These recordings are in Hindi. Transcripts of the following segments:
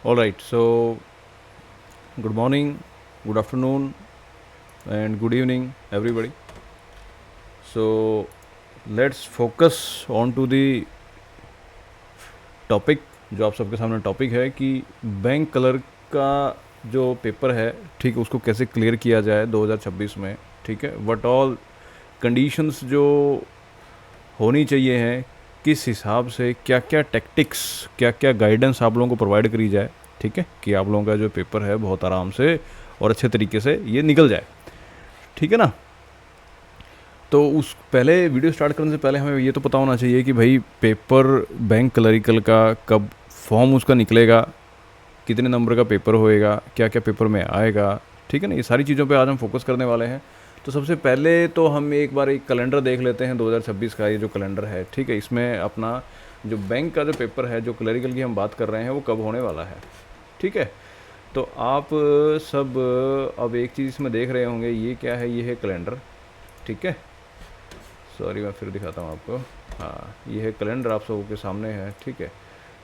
All right, so good morning, good afternoon, and good evening, everybody. So let's focus on to the topic जो आप सबके सामने टॉपिक है कि बैंक कलर का जो पेपर है, ठीक है, उसको कैसे क्लियर किया जाए 2026 में। ठीक है, वट ऑल कंडीशंस जो होनी चाहिए हैं, किस हिसाब से क्या क्या टैक्टिक्स, क्या क्या गाइडेंस आप लोगों को प्रोवाइड करी जाए, ठीक है, कि आप लोगों का जो पेपर है बहुत आराम से और अच्छे तरीके से ये निकल जाए। ठीक है ना। तो उस पहले वीडियो स्टार्ट करने से पहले हमें ये तो पता होना चाहिए कि भाई पेपर बैंक क्लरिकल का कब फॉर्म उसका निकलेगा, कितने नंबर का पेपर होएगा, क्या क्या पेपर में आएगा। ठीक है ना, ये सारी चीज़ों पे आज हम फोकस करने वाले हैं। तो सबसे पहले तो हम एक बार एक कैलेंडर देख लेते हैं 2026 का। ये जो कैलेंडर है, ठीक है, इसमें अपना जो बैंक का जो पेपर है, जो क्लरिकल की हम बात कर रहे हैं, वो कब होने वाला है। ठीक है, तो आप सब अब एक चीज़ इसमें देख रहे होंगे, ये क्या है, ये है कैलेंडर। ठीक है, सॉरी मैं फिर दिखाता हूँ आपको। हाँ, ये है कैलेंडर आप सबों के सामने है। ठीक है,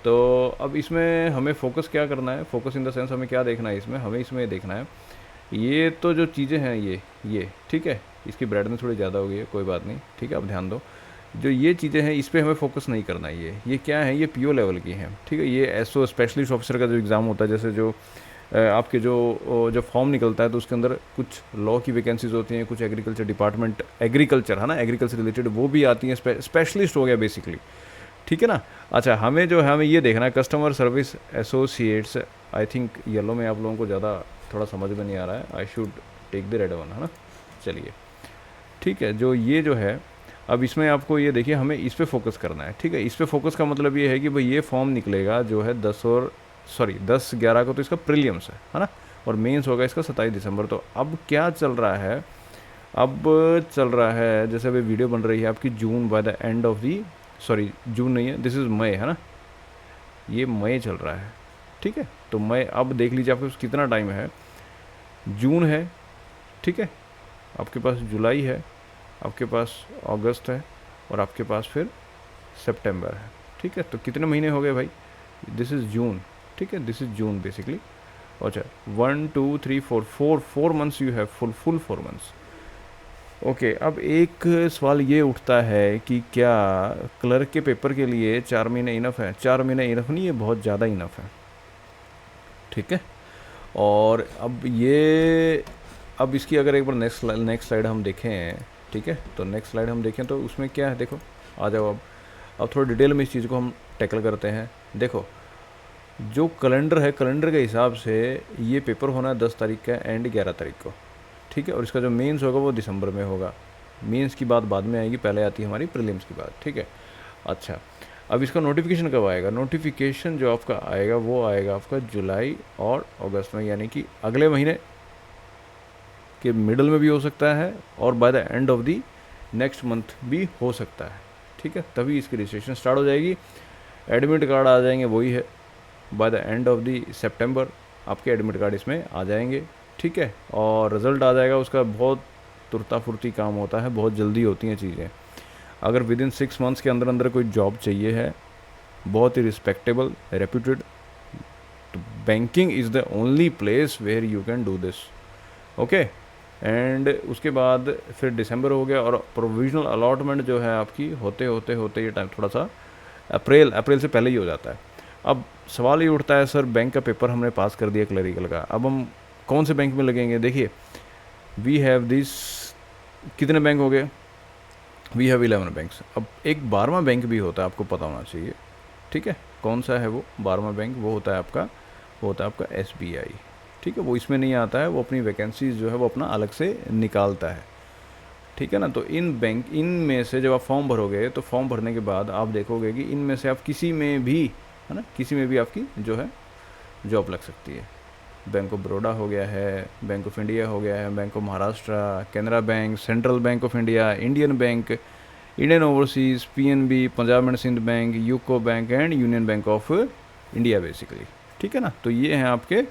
तो अब इसमें हमें फोकस क्या करना है, फोकस इन द सेंस हमें क्या देखना है इसमें, हमें इसमें देखना है ये तो जो चीज़ें हैं ये ठीक है, इसकी ब्राइटनेस थोड़ी ज़्यादा हो गई है, कोई बात नहीं, ठीक है, आप ध्यान दो। जो ये चीज़ें हैं इस पर हमें फोकस नहीं करना है। ये क्या है, ये पीओ लेवल की हैं। ठीक है, ये एसओ स्पेशलिस्ट ऑफिसर का जो एग्ज़ाम होता है, जैसे जो आपके जो फॉर्म निकलता है तो उसके अंदर कुछ लॉ की वैकेंसीज होती हैं, कुछ एग्रीकल्चर डिपार्टमेंट, एग्रीकल्चर है ना, एग्रीकल्चर रिलेटेड वो भी आती हैं। स्पेशलिस्ट हो गया बेसिकली। ठीक है ना। अच्छा, हमें जो है हमें ये देखना है customer service associates. I think yellow में आप लोगों को ज़्यादा थोड़ा समझ में नहीं आ रहा है, I should take the red one, है ना। चलिए, ठीक है, जो ये जो है अब इसमें आपको ये देखिए, हमें इस पे फोकस करना है। ठीक है, इस पे फोकस का मतलब ये है कि भाई ये फॉर्म निकलेगा जो है 10 11 को तो इसका प्रीलियम्स है ना, और मेंस होगा इसका 27 दिसंबर। तो अब क्या चल रहा है, अब चल रहा है जैसे अभी वीडियो बन रही है आपकी June, by the end of the, sorry June नहीं है, दिस इज़ मई, है ना, ये मई चल रहा है। ठीक है, तो मई, अब देख लीजिए आपके पास कितना टाइम है। जून है, ठीक है, आपके पास जुलाई है, आपके पास अगस्त है, और आपके पास फिर सितंबर है। ठीक है, तो कितने महीने हो गए भाई, दिस इज़ जून। ठीक है, दिस इज़ जून बेसिकली। अच्छा, 1 2 3 4 4 months you have, full 4 months. Okay, अब एक सवाल ये उठता है कि क्या क्लर्क के पेपर के लिए 4 महीने इनफ है? 4 महीने इनफ नहीं है, बहुत ज़्यादा इनफ है। ठीक है, और अब इसकी अगर एक बार नेक्स्ट स्लाइड हम देखें, ठीक है, तो नेक्स्ट स्लाइड हम देखें तो उसमें क्या है, देखो, आ जाओ अब थोड़ा डिटेल में इस चीज़ को हम टैकल करते हैं। देखो, जो कैलेंडर है, कैलेंडर के हिसाब से ये पेपर होना है 10 तारीख का एंड 11 तारीख को। ठीक है, और इसका जो मेंस होगा वो दिसंबर में होगा। मेंस की बात बाद में आएगी, पहले आती है हमारी प्रीलिम्स की बात। ठीक है, अच्छा, अब इसका नोटिफिकेशन कब आएगा? नोटिफिकेशन जो आपका आएगा वो आएगा आपका जुलाई और अगस्त में, यानी कि अगले महीने के मिडल में भी हो सकता है और bye the end of the next month भी हो सकता है। ठीक है, तभी इसकी रजिस्ट्रेशन स्टार्ट हो जाएगी। एडमिट कार्ड आ जाएंगे, वही है, by the end of the September आपके एडमिट कार्ड इसमें आ जाएंगे। ठीक है, और रिज़ल्ट आ जाएगा उसका। बहुत तुरता फुर्ती काम होता है, बहुत जल्दी होती हैं चीज़ें। अगर विद इन 6 मंथ्स के अंदर अंदर कोई जॉब चाहिए है, बहुत ही रिस्पेक्टेबल, रेप्यूटेड, तो banking is the only place where you can do this. Okay, and उसके बाद फिर दिसंबर हो गया, और प्रोविजनल अलॉटमेंट जो है आपकी होते होते होते ये टाइम थोड़ा सा अप्रैल से पहले ही हो जाता है। अब सवाल ये उठता है, सर बैंक का पेपर हमने पास कर दिया क्लरिकल का, अब हम कौन से बैंक में लगेंगे? देखिए, वी हैव दिस, कितने बैंक हो गए, वी हैव 11 बैंक्स। अब एक 12वां बैंक भी होता है, आपको पता होना चाहिए। ठीक है, कौन सा है वो 12वां बैंक? वो होता है आपका, वो होता है आपका SBI। ठीक है, वो इसमें नहीं आता है, वो अपनी वैकेंसीज जो है वो अपना अलग से निकालता है। ठीक है ना, तो इन में से जब आप फॉर्म भरोगे तो फॉर्म भरने के बाद आप देखोगे कि इनमें से आप किसी में भी, है ना, किसी में भी आपकी जो है जॉब लग सकती है। बैंक ऑफ बड़ौदा हो गया है, बैंक ऑफ इंडिया हो गया है, Bank of Maharashtra, Canara Bank, Central Bank of India, Indian Bank, Indian Overseas, PNB, Punjab and Sind Bank, UCO Bank and Union Bank of India basically. ठीक है ना, तो ये हैं आपके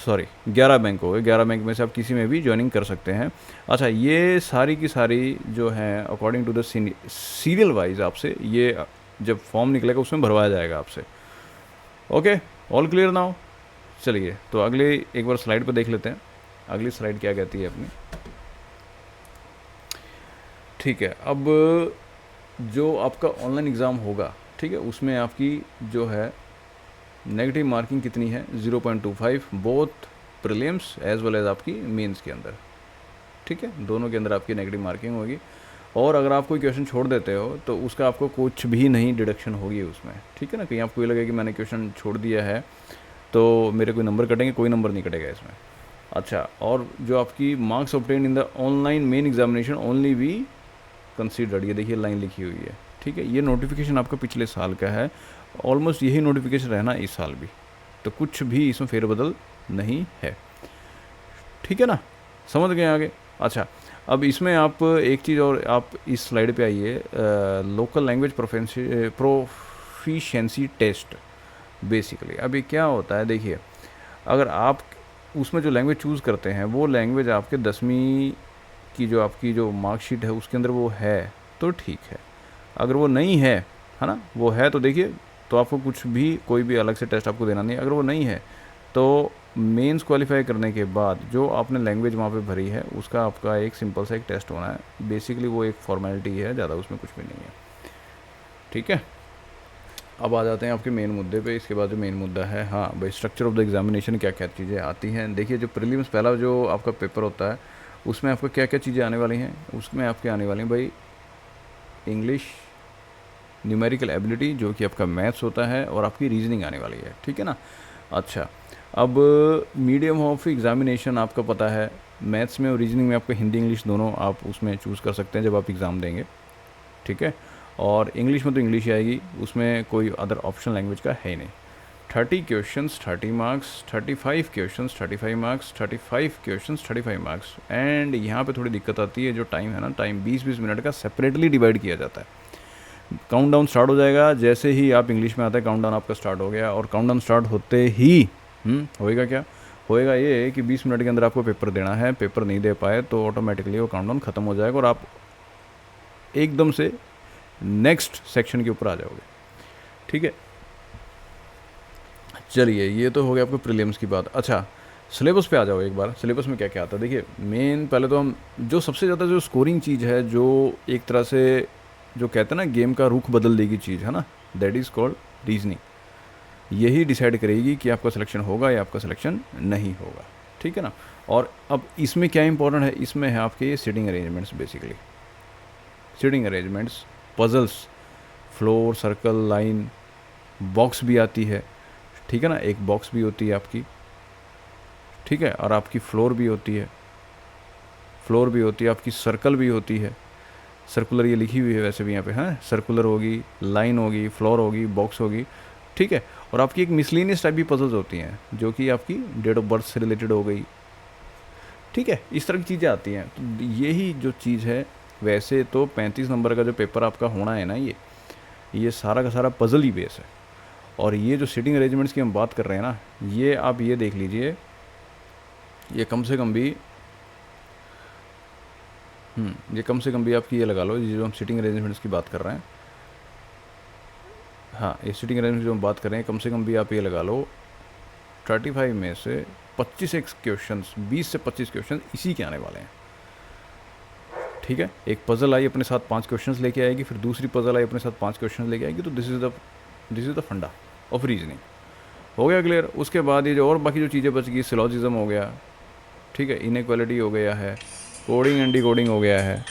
सॉरी 11 बैंक हो गए। 11 बैंक में से आप किसी में भी ज्वाइनिंग कर सकते हैं। अच्छा, ये सारी की सारी जो हैं according to the serial wise आपसे ये जब फॉर्म निकलेगा उसमें भरवाया जाएगा आपसे। Okay, all clear now. चलिए तो अगले एक बार स्लाइड पर देख लेते हैं, अगली स्लाइड क्या कहती है अपनी। ठीक है, अब जो आपका ऑनलाइन एग्ज़ाम होगा, ठीक है, उसमें आपकी जो है नेगेटिव मार्किंग कितनी है, 0.25, both prelims as well as आपकी मेंस के अंदर। ठीक है, दोनों के अंदर आपकी नेगेटिव मार्किंग होगी। और अगर आप कोई क्वेश्चन छोड़ देते हो तो उसका आपको कुछ भी नहीं डिडक्शन होगी उसमें। ठीक है ना, कहीं आपको ये लगे कि मैंने क्वेश्चन छोड़ दिया है तो मेरे कोई नंबर कटेंगे, कोई नंबर नहीं कटेगा इसमें। अच्छा, और जो आपकी marks obtain in the online main examination only we considered, ये देखिए लाइन लिखी हुई है। ठीक है, ये नोटिफिकेशन आपका पिछले साल का है, ऑलमोस्ट यही नोटिफिकेशन रहना इस साल भी, तो कुछ भी इसमें फेरबदल नहीं है। ठीक है ना, समझ गए आगे। अच्छा, अब इसमें आप एक चीज़ और, आप इस स्लाइड पे आइए, local language proficiency test. Basically अभी क्या होता है, देखिए अगर आप उसमें जो लैंग्वेज चूज़ करते हैं वो लैंग्वेज आपके 10वीं की जो आपकी जो मार्कशीट है उसके अंदर वो है तो ठीक है, अगर वो नहीं है ना, वो है तो देखिए, तो आपको कुछ भी कोई भी अलग से टेस्ट आपको देना नहीं है। अगर वो नहीं है तो मेंस क्वालिफाई करने के बाद जो आपने लैंग्वेज वहाँ पे भरी है उसका आपका एक सिंपल सा एक टेस्ट होना है। बेसिकली वो एक फॉर्मेलिटी है, ज़्यादा उसमें कुछ भी नहीं है। ठीक है, अब आ जाते हैं आपके मेन मुद्दे पे। इसके बाद जो मेन मुद्दा है, हाँ भाई, स्ट्रक्चर ऑफ द एग्जामिनेशन क्या क्या चीज़ें आती हैं। देखिए जो प्रीलिम्स पहला जो आपका पेपर होता है उसमें आपको क्या क्या चीज़ें आने वाली हैं, उसमें आपके आने वाली हैं भाई इंग्लिश, न्यूमेरिकल एबिलिटी जो कि आपका मैथ्स होता है, और आपकी रीजनिंग आने वाली है। ठीक है ना। अच्छा, अब मीडियम ऑफ एग्जामिनेशन आपका पता है, मैथ्स में और रीजनिंग में आपका हिंदी इंग्लिश दोनों आप उसमें चूज़ कर सकते हैं जब आप एग्ज़ाम देंगे। ठीक है, और इंग्लिश में तो इंग्लिश आएगी, उसमें कोई अदर ऑप्शन लैंग्वेज का है ही नहीं। 30 questions 30 marks, 35 questions 35 marks, 35 questions 35 marks. And यहाँ पे थोड़ी दिक्कत आती है, जो टाइम है ना, टाइम 20-20 मिनट का सेपरेटली डिवाइड किया जाता है। काउंटडाउन स्टार्ट हो जाएगा जैसे ही आप इंग्लिश में आते हैं, काउंटडाउन आपका स्टार्ट हो गया, और काउंटडाउन स्टार्ट होते ही होएगा क्या, होएगा ये कि 20 मिनट के अंदर आपको पेपर देना है। पेपर नहीं दे पाए तो ऑटोमेटिकली वो काउंटडाउन ख़त्म हो जाएगा और आप एकदम से नेक्स्ट सेक्शन के ऊपर आ जाओगे। ठीक है, चलिए ये तो हो गया आपको प्रीलिम्स की बात। अच्छा, सिलेबस पे आ जाओ एक बार। सिलेबस में क्या क्या आता है, देखिए मेन पहले तो हम जो सबसे ज़्यादा जो स्कोरिंग चीज़ है, जो एक तरह से जो कहते हैं ना गेम का रुख बदल देगी चीज़ है ना, दैट इज़ कॉल्ड रीजनिंग। यही डिसाइड करेगी कि आपका सिलेक्शन होगा या आपका सिलेक्शन नहीं होगा। ठीक है ना। और अब इसमें क्या इंपॉर्टेंट है, इसमें है आपके ये sitting arrangements. Basically sitting arrangements, puzzles, floor, circle, line, box भी आती है। ठीक है ना, एक बॉक्स भी होती है आपकी। ठीक है, और आपकी फ्लोर भी होती है, फ्लोर भी होती है आपकी, सर्कल भी होती है। सर्कुलर ये लिखी हुई है वैसे भी यहाँ पे, हाँ, सर्कुलर होगी, लाइन होगी, फ्लोर होगी, बॉक्स होगी। ठीक है, और आपकी एक मिसलिनियस टाइप की पजल्स होती हैं जो कि आपकी डेट ऑफ बर्थ से रिलेटेड हो गई। ठीक है, इस तरह की चीज़ें आती हैं। तो यही जो चीज़ है, वैसे तो 35 नंबर का जो पेपर आपका होना है ना, ये सारा का सारा पजल ही बेस है। और ये जो सिटिंग अरेंजमेंट्स की हम बात कर रहे हैं ना, ये आप ये देख लीजिए, ये कम से कम भी ये कम से कम भी आपकी ये लगा लो, ये जो हम सिटिंग अरेंजमेंट्स की बात कर रहे हैं, हाँ, ये सिटिंग अरेंजमेंट जो हम बात कर रहे हैं, कम से कम भी आप ये लगा लो 35 में से 25 क्वेश्चन, 20 से 25 क्वेश्चन इसी के आने वाले हैं। ठीक है, एक पजल आई अपने साथ 5 क्वेश्चंस लेके आएगी, फिर दूसरी पजल आई अपने साथ 5 क्वेश्चंस लेके आएगी। तो दिस इज़ द फंडा ऑफ रीजनिंग। हो गया क्लियर। उसके बाद ये जो और बाकी जो चीज़ें बच गई, सिलॉजिज्म हो गया, ठीक है, इनइक्वालिटी हो गया है, कोडिंग एंड डिकोडिंग हो गया है,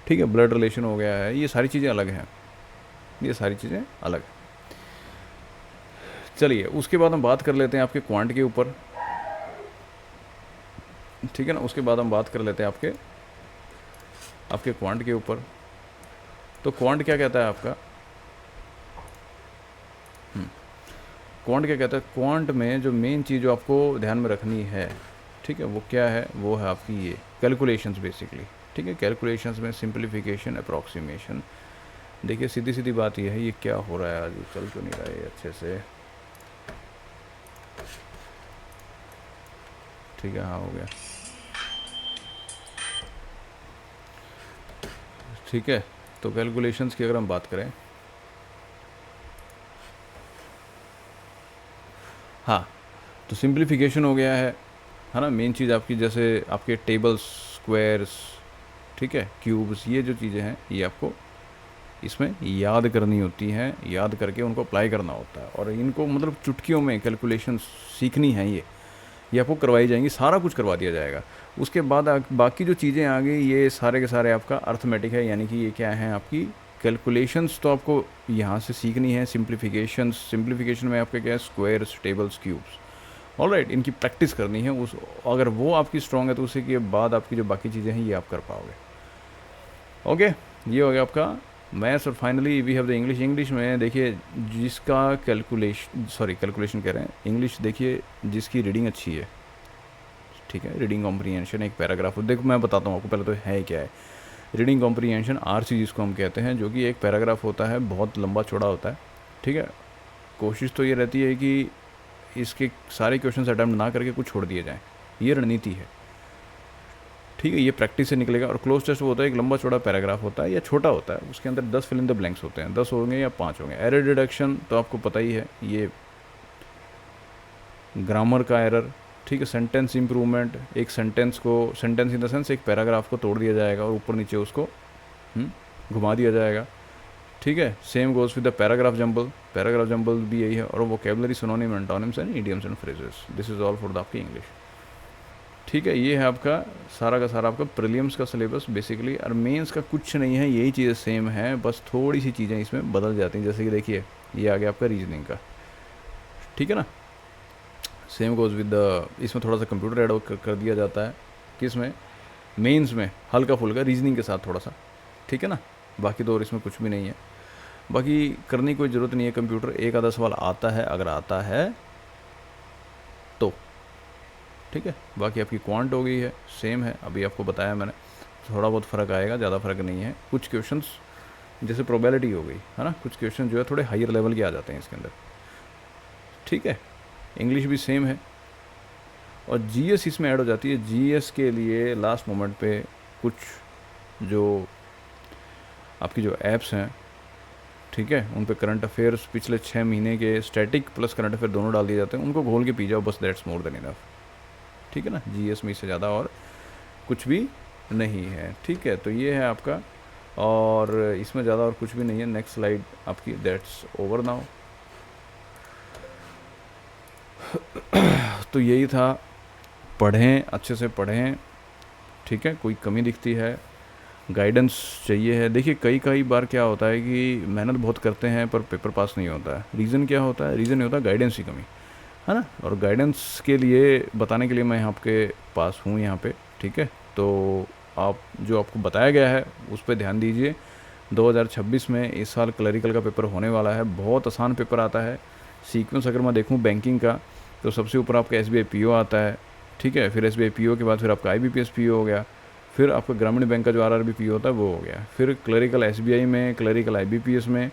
ठीक है, ब्लड रिलेशन हो गया है, ये सारी चीज़ें अलग हैं, ये सारी चीज़ें अलग। चलिए उसके बाद हम बात कर लेते हैं आपके क्वांट के ऊपर। ठीक है ना, उसके बाद हम बात कर लेते हैं आपके क्वांट के ऊपर। तो क्वांट क्या कहता है आपका, क्वांट क्या कहता है, क्वांट में जो मेन चीज़ जो आपको ध्यान में रखनी है, ठीक है, वो क्या है, वो है आपकी ये कैलकुलेशंस बेसिकली। ठीक है, कैलकुलेशंस में सिंप्लीफिकेशन, अप्रॉक्सीमेशन। देखिए सीधी सीधी बात ये है, ये क्या हो रहा है आज, चल क्यों नहीं रहा है अच्छे से। ठीक है, हाँ हो गया। ठीक है, तो कैलकुलेशंस की अगर हम बात करें, हाँ, तो सिंप्लीफिकेशन हो गया है ना। मेन चीज़ आपकी जैसे आपके टेबल्स, स्क्वायर्स, ठीक है, क्यूब्स, ये जो चीज़ें हैं ये आपको इसमें याद करनी होती हैं, याद करके उनको अप्लाई करना होता है, और इनको मतलब चुटकियों में कैलकुलेशन सीखनी है ये आपको करवाई जाएंगी, सारा कुछ करवा दिया जाएगा। उसके बाद बाकी जो चीज़ें आ गई ये सारे के सारे आपका अर्थमेटिक है, यानी कि ये क्या है आपकी कैलकुलेशंस, तो आपको यहाँ से सीखनी है। सिंप्लीफिकेशन में आपके क्या है, स्क्वायर्स, टेबल्स, क्यूब्स, ऑलराइट, इनकी प्रैक्टिस करनी है। उस अगर वो आपकी स्ट्रॉन्ग है तो उसी के बाद आपकी जो बाकी चीज़ें हैं ये आप कर पाओगे। ओके, ये हो गया आपका मैथ्स। और finally we have the English. English में देखिए जिसका कैलकुलेशन कह रहे हैं, इंग्लिश देखिए जिसकी रीडिंग अच्छी है, ठीक है, रीडिंग कॉम्प्रीहेंशन, एक पैराग्राफ देखो मैं बताता हूँ आपको पहले तो है क्या है रीडिंग कॉम्प्रीहेंशन, आरसी जिसको हम कहते हैं, जो कि एक पैराग्राफ होता है, बहुत लंबा चौड़ा होता है, ठीक है। कोशिश तो ये रहती है कि इसके सारे क्वेश्चन अटैम्प्ट ना करके कुछ छोड़ दिए जाएँ, ये रणनीति है, ठीक है। ये प्रैक्टिस से निकलेगा। और क्लोज टेस्ट वो होता है एक लंबा चौड़ा पैराग्राफ होता है या छोटा होता है, उसके अंदर 10 फिल इन द ब्लैंक्स होते हैं, 10 होंगे या 5 होंगे। एरर डिडक्शन तो आपको पता ही है, ये ग्रामर का एरर, ठीक है। सेंटेंस इंप्रूवमेंट, एक सेंटेंस इन द सेंस एक पैराग्राफ को तोड़ दिया जाएगा और ऊपर नीचे उसको घुमा दिया जाएगा, ठीक है। Same goes with the paragraph jumble भी यही है। और vocabulary, synonym, antonyms and idioms and phrases, this is all for the आपकी इंग्लिश, ठीक है। ये है आपका सारा का सारा आपका प्रीलिम्स का सिलेबस बेसिकली। और मेंस का कुछ नहीं है, यही चीज़ें सेम है, बस थोड़ी सी चीज़ें इसमें बदल जाती हैं। जैसे कि देखिए ये आ गया आपका रीजनिंग का, ठीक है ना। सेम गोज विद द, इसमें थोड़ा सा कंप्यूटर ऐड कर दिया जाता है, किस में, मेंस में हल्का फुल्का रीजनिंग के साथ थोड़ा सा, ठीक है ना। बाकी तो और इसमें कुछ भी नहीं है, बाकी करने की कोई ज़रूरत नहीं है। कंप्यूटर एक आधा सवाल आता है, अगर आता है तो, ठीक है। बाकी आपकी क्वांट हो गई है, सेम है, अभी आपको बताया मैंने, थोड़ा बहुत फ़र्क आएगा, ज़्यादा फ़र्क नहीं है। कुछ क्वेश्चंस जैसे प्रोबेबिलिटी हो गई है ना, कुछ क्वेश्चन जो है थोड़े हायर लेवल के आ जाते हैं इसके अंदर, ठीक है। इंग्लिश भी सेम है। और जीएस इसमें ऐड हो जाती है। जीएस के लिए लास्ट मोमेंट पे कुछ जो आपकी जो ऐप्स हैं, ठीक है, उन पे करंट अफेयर्स पिछले 6 महीने के स्टैटिक प्लस करंट अफेयर दोनों डाल दिए जाते हैं, उनको घोल के पी जाओ बस, दैट्स मोर देन इनफ, ठीक है ना। जीएस में इससे ज़्यादा और कुछ भी नहीं है, ठीक है। तो ये है आपका, और इसमें ज़्यादा और कुछ भी नहीं है। नेक्स्ट स्लाइड आपकी, दैट्स ओवर नाउ। तो यही था, पढ़ें, अच्छे से पढ़ें, ठीक है। कोई कमी दिखती है, गाइडेंस चाहिए है। देखिए कई बार क्या होता है कि मेहनत बहुत करते हैं पर पेपर पास नहीं होता है। रीज़न क्या होता है? रीज़न नहीं होता, गाइडेंस की कमी है ना। और गाइडेंस के लिए बताने के लिए मैं आपके पास हूँ यहाँ पे, ठीक है। तो आप जो आपको बताया गया है उस पर ध्यान दीजिए। 2026 में इस साल क्लरिकल का पेपर होने वाला है, बहुत आसान पेपर आता है। सीक्वेंस अगर मैं देखूँ बैंकिंग का, तो सबसे ऊपर आपका SBI PO आता है, ठीक है। फिर SBI PO के बाद फिर आपका IBPS PO हो गया, फिर आपका ग्रामीण बैंक का जो RRB PO होता है वो हो गया, फिर क्लरिकल SBI में, क्लरिकल IBPS में,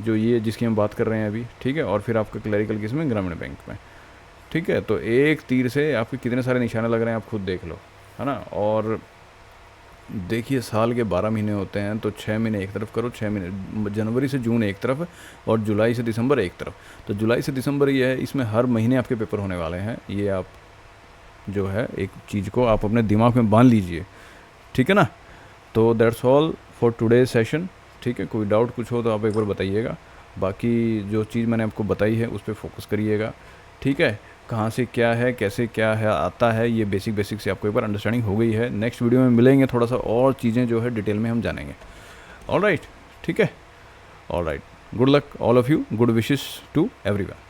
जो ये जिसकी हम बात कर रहे हैं अभी, ठीक है। और फिर आपका क्लरिकल किस में, ग्रामीण बैंक में, ठीक है। तो एक तीर से आपके कितने सारे निशाने लग रहे हैं आप खुद देख लो, है ना। और देखिए साल के 12 महीने होते हैं, तो 6 महीने एक तरफ करो, 6 महीने जनवरी से जून एक तरफ, और जुलाई से दिसंबर एक तरफ। तो जुलाई से दिसंबर ये है, इसमें हर महीने आपके पेपर होने वाले हैं। ये आप जो है एक चीज़ को आप अपने दिमाग में बांध लीजिए, ठीक है ना। तो that's all for today session, ठीक है। कोई डाउट कुछ हो तो आप एक बार बताइएगा। बाकी जो चीज़ मैंने आपको बताई है उस पर फोकस करिएगा, ठीक है। कहाँ से क्या है, कैसे क्या है आता है, ये बेसिक से आपको एक बार अंडरस्टैंडिंग हो गई है। नेक्स्ट वीडियो में मिलेंगे, थोड़ा सा और चीज़ें जो है डिटेल में हम जानेंगे। ऑलराइट, ठीक है। Alright, good luck all of you, good wishes to everyone.